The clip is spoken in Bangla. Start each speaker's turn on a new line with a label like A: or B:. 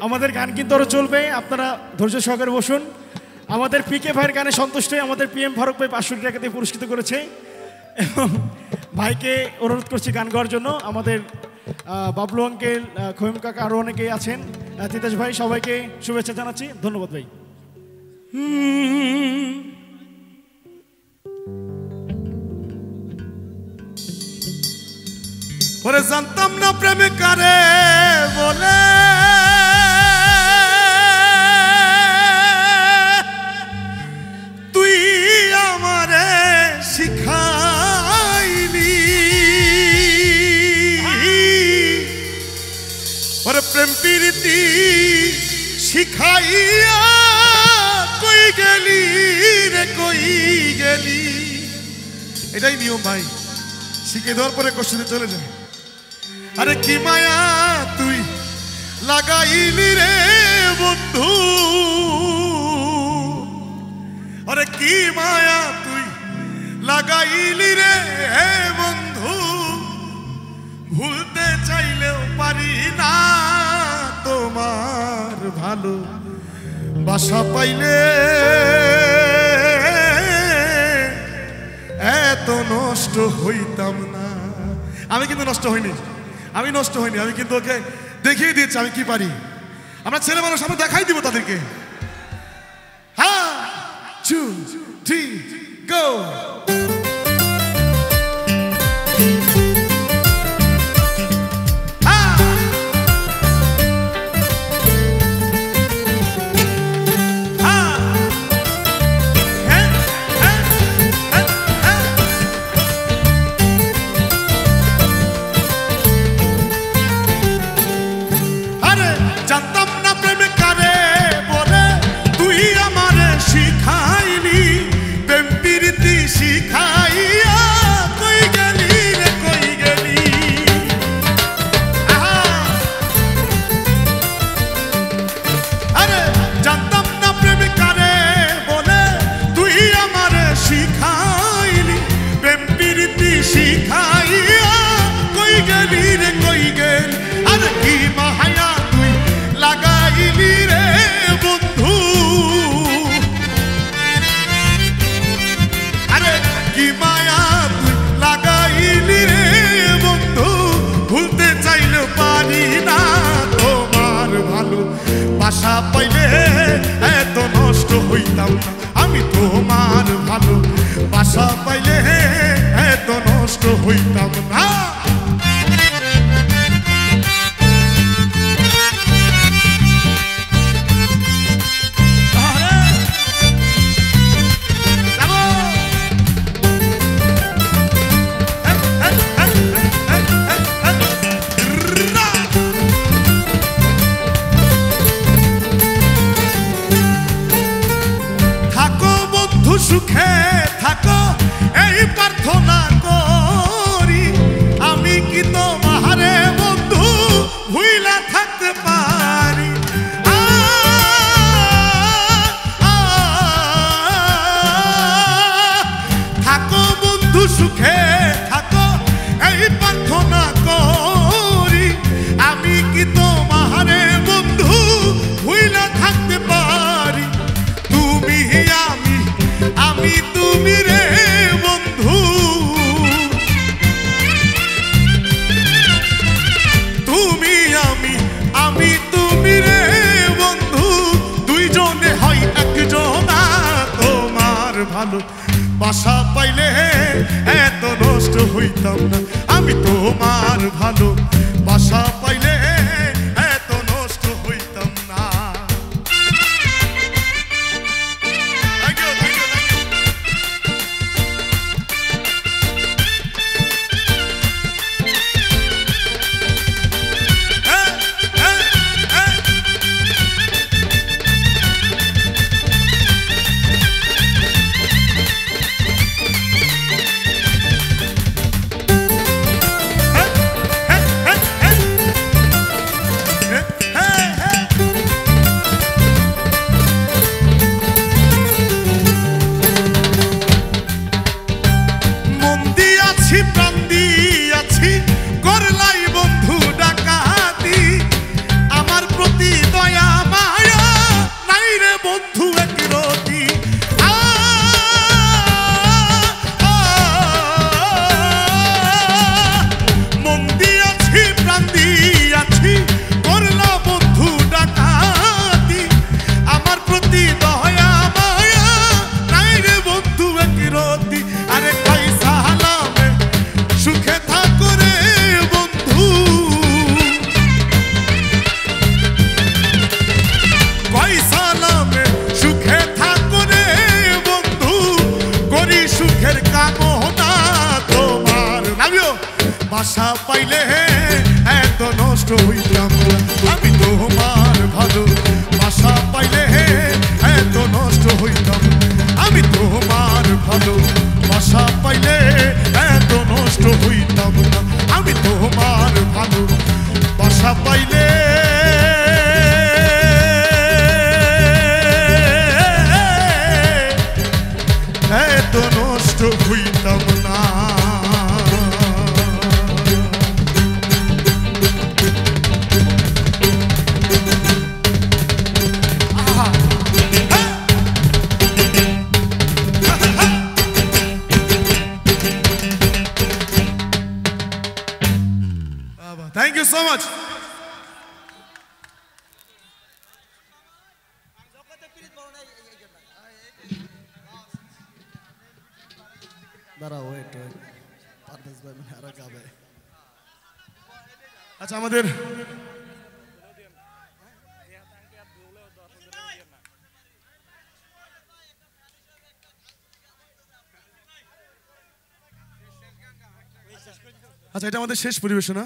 A: আমাদের গান কিন্তু আরো চলবে, আপনারা ধৈর্য সহকারে বসুন। আমাদের পিকে ভাইয়ের গানে সন্তুষ্ট হয়ে আমাদের PM ফারুক ভাই 500 টাকা দিয়ে পুরস্কৃত করেছে এবং ভাইকে অনুরোধ করছি গান গাওয়ার জন্য। আমাদের বাবলু আঙ্কেল, খৈম কাকা, আরও অনেকেই আছেন, তিতাস ভাই, সবাইকে শুভেচ্ছা জানাচ্ছি। ধন্যবাদ ভাই।
B: ওরে জানতাম না প্রেমে কারে বলে, তুই আমারে শিখাইলি। ওরে প্রেম প্রীতি শিখাইয়া কই গেলি রে, কই গেলি। এটাই নিয়ম ভাই, শিখে দেওয়ার পরে কোশ্চেনে চলে যায়। আরে কি মায়া তুই লাগাইলি রে বন্ধু, আরে কি মায়া তুই লাগাইলি রে বন্ধু। ভুলতে চাইলেও পারি না তোমার ভালো বাসা পাইলে, এত নষ্ট হইতাম না। আমি কিন্তু নষ্ট হইনি, আমি নষ্ট হইনি, আমি কিন্তু ওকে দেখিয়ে দিয়েছি আমি কি পারি। আমরা ছেলে মানুষ, আমরা দেখাই দিব তাদেরকে। হ্যাঁ, 2 3 গো। বাসা পাইলে এত নষ্ট হইতাম না, আমি তোমার ভালো বাসা পাইলে এত নষ্ট হইতাম না। সুখে থাকো এই প্রার্থনা করি, আমি কি তোমারে বন্ধু ভুইলা থাকতে পারি। থাকো বন্ধু সুখে থাকো এই প্রার্থনা করি, আমি কি তোমারে বন্ধু ভুইলা থাকতে পারি। তুমি আমি তুমি রে বন্ধু, তুমি আমি তুমি রে বন্ধু, দুইজনে হয় একজনা। তোমার ভালো বাসা পাইলে এত নষ্ট হইতাম না, আমি তোমার ভালো বাসা পাইলে এত নষ্ট হইতাম না। আছি করলাই বন্ধু ডাকাতি আমার প্রতি দয়া মায়া নাই রে বন্ধু একরতি মন দিয়াছি প্রাণ দিয়াছি করলা বন্ধু ডাকাতি আমার প্রতি দয়া মায়া নাই রে বন্ধু একরতি আরে কই সালামে সুখে থাকো রে বন্ধু কই সালামে সুখে থাকো রে বন্ধু করি সুখের কামনা তোমার নামিও বাসা পাইলে এত নষ্ট হইতাম না আমি তোমার ভালো বাসা পাইলে এত নষ্ট হইতাম আমি তোমার ভালো বাসা পাইলে এত নষ্ট হইতাম না আমি তোমার ভালো বাসা পাইলে এত নষ্ট হইতাম না Thank you so much.
C: দাঁড়াও ওয়েট পারভেজ ভাই মানে আরো গাবে
B: আচ্ছা আমাদের আচ্ছা এটা আমাদের শেষ পরিবেশনা